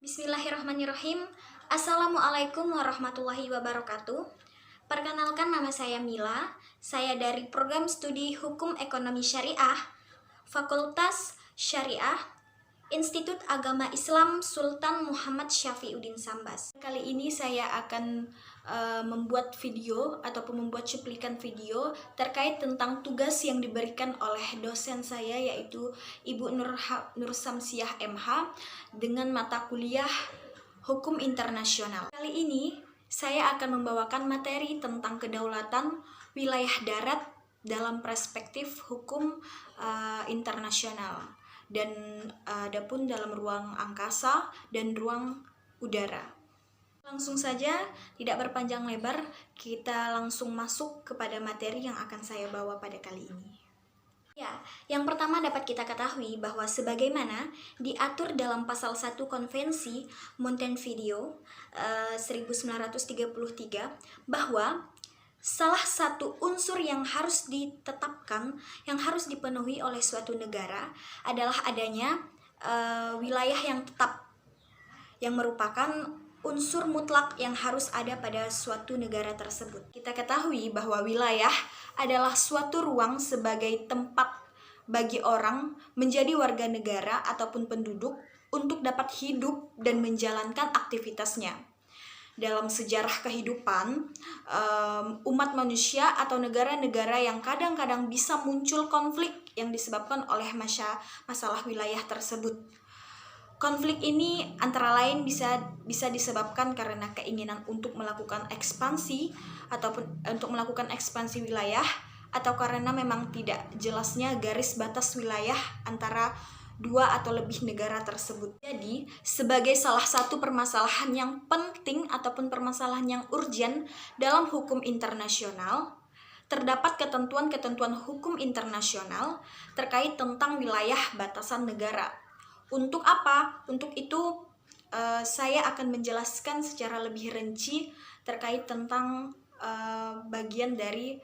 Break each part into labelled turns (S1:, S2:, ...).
S1: Bismillahirrahmanirrahim. Assalamualaikum warahmatullahi wabarakatuh. Perkenalkan, nama saya Mila. Saya dari Program Studi Hukum Ekonomi Syariah, Fakultas Syariah, Institut Agama Islam Sultan Muhammad Syafiuddin Sambas. Kali ini saya akan membuat video ataupun membuat cuplikan video terkait tentang tugas yang diberikan oleh dosen saya, yaitu Ibu Nur Samsiah MH, dengan mata kuliah Hukum Internasional. Kali ini saya akan membawakan materi tentang kedaulatan wilayah darat dalam perspektif hukum internasional, dan adapun dalam ruang angkasa dan ruang udara. Langsung saja, tidak berpanjang lebar, kita langsung masuk kepada materi yang akan saya bawa pada kali ini. Ya, yang pertama dapat kita ketahui bahwa sebagaimana diatur dalam pasal 1 Konvensi Montevideo 1933, bahwa salah satu unsur yang harus ditetapkan, yang harus dipenuhi oleh suatu negara adalah adanya wilayah yang tetap, yang merupakan unsur mutlak yang harus ada pada suatu negara tersebut. Kita ketahui bahwa wilayah adalah suatu ruang sebagai tempat bagi orang menjadi warga negara ataupun penduduk untuk dapat hidup dan menjalankan aktivitasnya. Dalam sejarah kehidupan, umat manusia atau negara-negara yang kadang-kadang bisa muncul konflik yang disebabkan oleh masalah wilayah tersebut. Konflik ini antara lain bisa disebabkan karena keinginan untuk melakukan ekspansi ataupun untuk melakukan ekspansi wilayah, atau karena memang tidak jelasnya garis batas wilayah antara dua atau lebih negara tersebut. Jadi, sebagai salah satu permasalahan yang penting ataupun permasalahan yang urgent dalam hukum internasional, terdapat ketentuan-ketentuan hukum internasional terkait tentang wilayah batasan negara. Untuk apa? Untuk itu saya akan menjelaskan secara lebih rinci terkait tentang bagian dari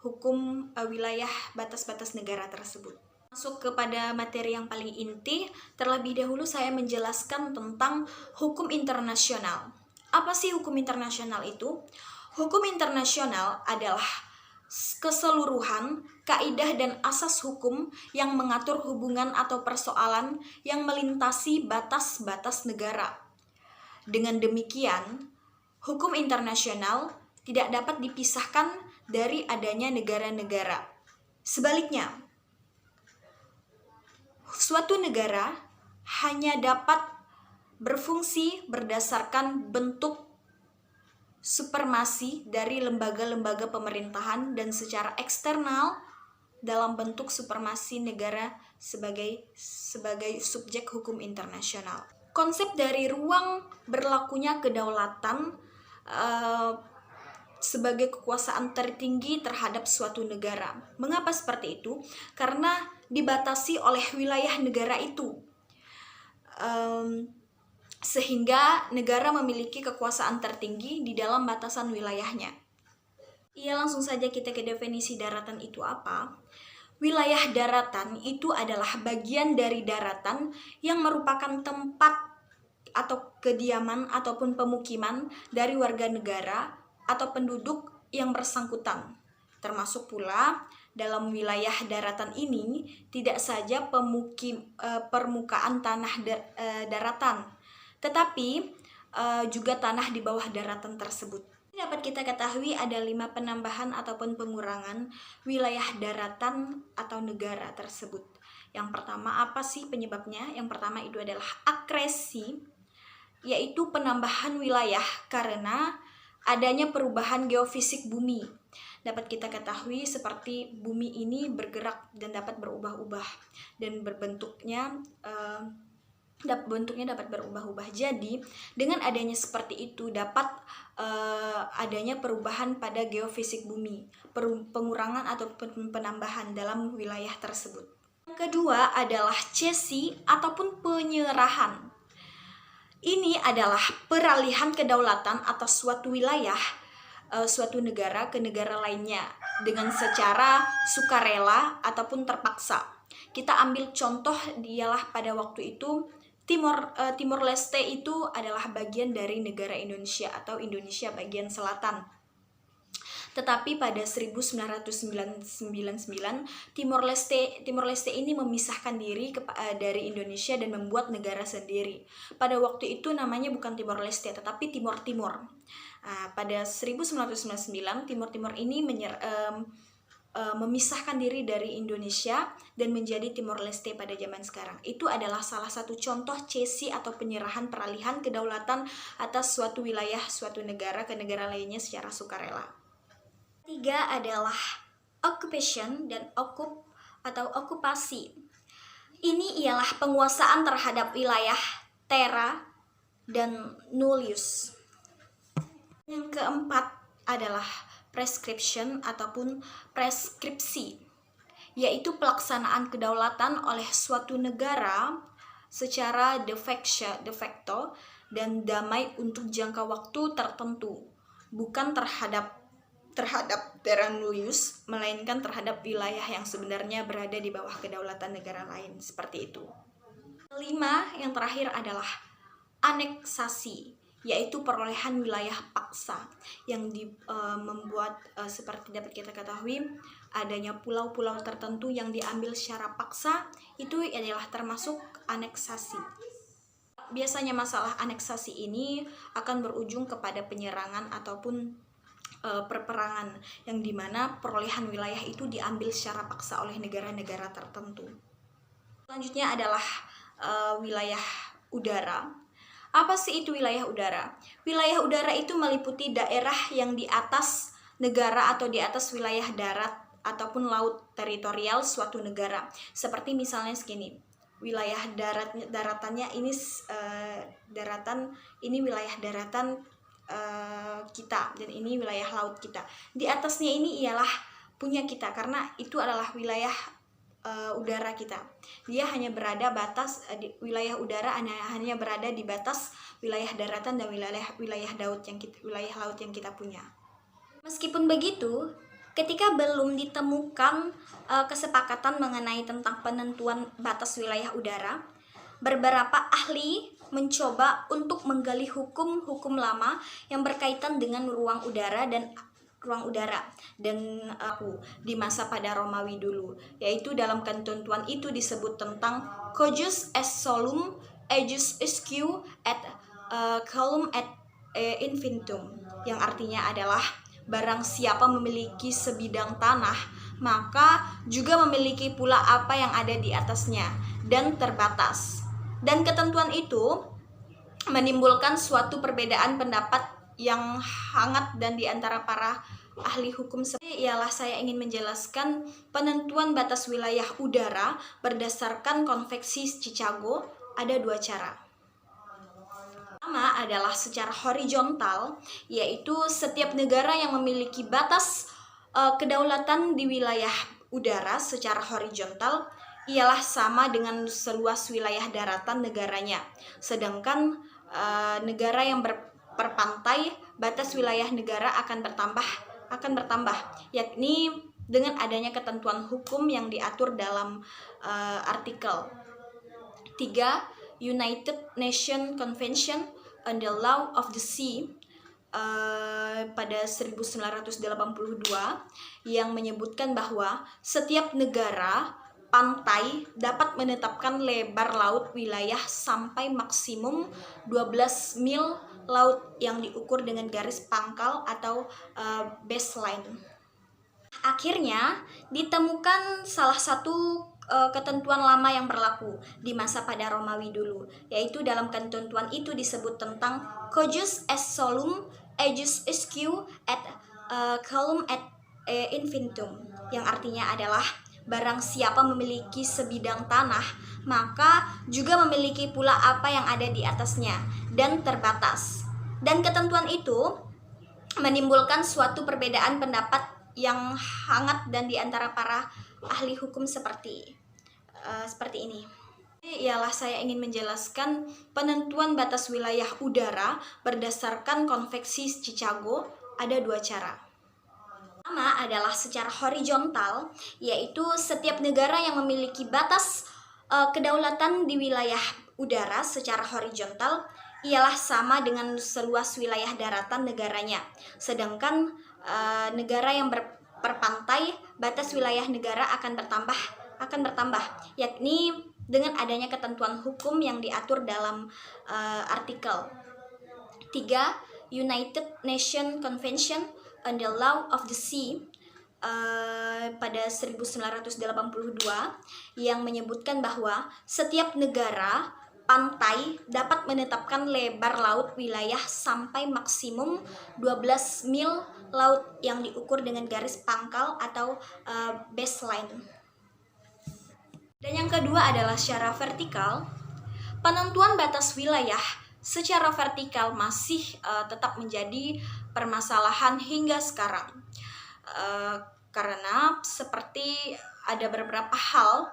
S1: hukum wilayah batas-batas negara tersebut. Masuk kepada materi yang paling inti, terlebih dahulu saya menjelaskan tentang hukum internasional. Apa sih hukum internasional itu? Hukum internasional adalah keseluruhan kaidah dan asas hukum yang mengatur hubungan atau persoalan yang melintasi batas-batas negara. Dengan demikian, hukum internasional tidak dapat dipisahkan dari adanya negara-negara. Sebaliknya, suatu negara hanya dapat berfungsi berdasarkan bentuk supremasi dari lembaga-lembaga pemerintahan dan secara eksternal dalam bentuk supremasi negara sebagai subjek hukum internasional. Konsep dari ruang berlakunya kedaulatan sebagai kekuasaan tertinggi terhadap suatu negara. Mengapa seperti itu? Karena dibatasi oleh wilayah negara itu. Sehingga negara memiliki kekuasaan tertinggi di dalam batasan wilayahnya. Langsung saja kita ke definisi daratan itu apa. Wilayah daratan itu adalah bagian dari daratan yang merupakan tempat atau kediaman ataupun pemukiman dari warga negara atau penduduk yang bersangkutan. Termasuk pula dalam wilayah daratan ini tidak saja permukaan tanah daratan, tetapi juga tanah di bawah daratan tersebut. Dapat kita ketahui ada 5 penambahan ataupun pengurangan wilayah daratan atau negara tersebut. Yang pertama, apa sih penyebabnya? Yang pertama itu adalah akresi, yaitu penambahan wilayah karena adanya perubahan geofisik bumi. Dapat kita ketahui seperti bumi ini bergerak dan dapat berubah-ubah, dan bentuknya dapat berubah-ubah. Jadi dengan adanya seperti itu dapat adanya perubahan pada geofisik bumi, pengurangan atau penambahan dalam wilayah tersebut. Yang kedua adalah cesi ataupun penyerahan. Ini adalah peralihan kedaulatan atas suatu wilayah, suatu negara ke negara lainnya dengan secara sukarela ataupun terpaksa. Kita ambil contoh, dialah pada waktu itu Timor Leste itu adalah bagian dari negara Indonesia atau Indonesia bagian selatan. Tetapi pada 1999 Timor Leste ini memisahkan diri dari Indonesia dan membuat negara sendiri. Pada waktu itu namanya bukan Timor Leste tetapi Timor Timur. Pada 1999 Timur ini memisahkan diri dari Indonesia dan menjadi Timor Leste pada zaman sekarang. Itu adalah salah satu contoh cesi atau penyerahan peralihan kedaulatan atas suatu wilayah, suatu negara ke negara lainnya secara sukarela. Ketiga adalah occupation dan okupasi. Ini ialah penguasaan terhadap wilayah, terra, dan nullius. Yang keempat adalah prescription ataupun preskripsi, yaitu pelaksanaan kedaulatan oleh suatu negara secara de facto dan damai untuk jangka waktu tertentu, bukan terhadap terra nullius, melainkan terhadap wilayah yang sebenarnya berada di bawah kedaulatan negara lain, seperti itu. Kelima, yang terakhir adalah aneksasi, yaitu perolehan wilayah paksa yang membuat seperti dapat kita ketahui adanya pulau-pulau tertentu yang diambil secara paksa, itu adalah termasuk aneksasi. Biasanya masalah aneksasi ini akan berujung kepada penyerangan ataupun perperangan yang dimana perolehan wilayah itu diambil secara paksa oleh negara-negara tertentu. Selanjutnya adalah wilayah udara. Apa sih itu wilayah udara? Wilayah udara itu meliputi daerah yang di atas negara atau di atas wilayah darat ataupun laut teritorial suatu negara. Seperti misalnya segini, wilayah daratannya ini wilayah daratan kita, dan ini wilayah laut kita. Di atasnya ini ialah punya kita karena itu adalah wilayah udara kita. Dia hanya berada wilayah udara hanya berada di batas wilayah daratan dan wilayah laut yang kita punya. Meskipun begitu, ketika belum ditemukan kesepakatan mengenai tentang penentuan batas wilayah udara, beberapa ahli mencoba untuk menggali hukum lama yang berkaitan dengan ruang udara dan di masa pada Romawi dulu, yaitu dalam ketentuan itu disebut tentang cujus est solum ejus isque et colum et infinitum, yang artinya adalah barang siapa memiliki sebidang tanah maka juga memiliki pula apa yang ada di atasnya dan terbatas. Dan ketentuan itu menimbulkan suatu perbedaan pendapat yang hangat dan di antara para ahli hukum. Ialah saya ingin menjelaskan penentuan batas wilayah udara berdasarkan konveksi Chicago. Ada dua cara. Pertama adalah secara horizontal, yaitu setiap negara yang memiliki batas kedaulatan di wilayah udara secara horizontal ialah sama dengan seluas wilayah daratan negaranya. Sedangkan negara yang berpantai, batas wilayah negara akan bertambah, yakni dengan adanya ketentuan hukum yang diatur dalam artikel 3 United Nations Convention on the Law of the Sea pada 1982 yang menyebutkan bahwa setiap negara pantai dapat menetapkan lebar laut wilayah sampai maksimum 12 mil laut yang diukur dengan garis pangkal atau baseline. Akhirnya ditemukan salah satu ketentuan lama yang berlaku di masa pada Romawi dulu, yaitu dalam ketentuan itu disebut tentang cujus est solum ejus isque et colum et infinitum, yang artinya adalah barang siapa memiliki sebidang tanah maka juga memiliki pula apa yang ada di atasnya dan terbatas. Dan ketentuan itu menimbulkan suatu perbedaan pendapat yang hangat dan di antara para ahli hukum seperti ini. Ialah saya ingin menjelaskan penentuan batas wilayah udara berdasarkan konveksi Chicago. Ada dua cara. Pertama adalah secara horizontal, yaitu setiap negara yang memiliki batas kedaulatan di wilayah udara secara horizontal ialah sama dengan seluas wilayah daratan negaranya. Sedangkan negara yang berpantai, batas wilayah negara akan bertambah, yakni dengan adanya ketentuan hukum yang diatur dalam artikel 3 United Nations Convention on the Law of the Sea pada 1982 yang menyebutkan bahwa setiap negara pantai dapat menetapkan lebar laut wilayah sampai maksimum 12 mil laut yang diukur dengan garis pangkal atau baseline. Dan yang kedua adalah secara vertikal. Penentuan batas wilayah secara vertikal masih tetap menjadi permasalahan hingga sekarang. Karena seperti ada beberapa hal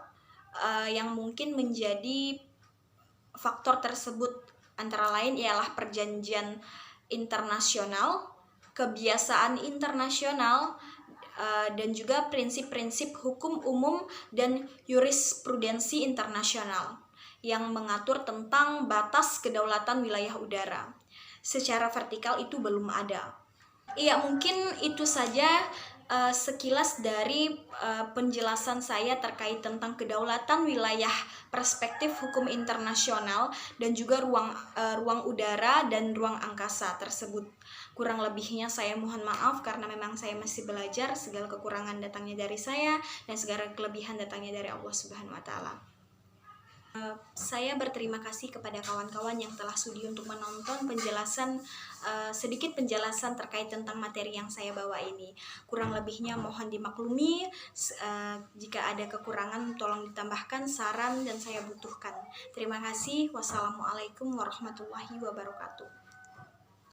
S1: yang mungkin menjadi faktor tersebut, antara lain ialah perjanjian internasional, kebiasaan internasional, dan juga prinsip-prinsip hukum umum dan jurisprudensi internasional yang mengatur tentang batas kedaulatan wilayah udara. Secara vertikal itu belum ada. Iya, mungkin itu saja sekilas dari penjelasan saya terkait tentang kedaulatan wilayah perspektif hukum internasional dan juga ruang udara dan ruang angkasa tersebut. Kurang lebihnya saya mohon maaf karena memang saya masih belajar. Segala kekurangan datangnya dari saya dan segala kelebihan datangnya dari Allah Subhanahu wa taala. Saya berterima kasih kepada kawan-kawan yang telah sudi untuk menonton sedikit penjelasan terkait tentang materi yang saya bawa ini. Kurang lebihnya mohon dimaklumi. Jika ada kekurangan tolong ditambahkan saran dan saya butuhkan. Terima kasih. Wassalamualaikum warahmatullahi wabarakatuh.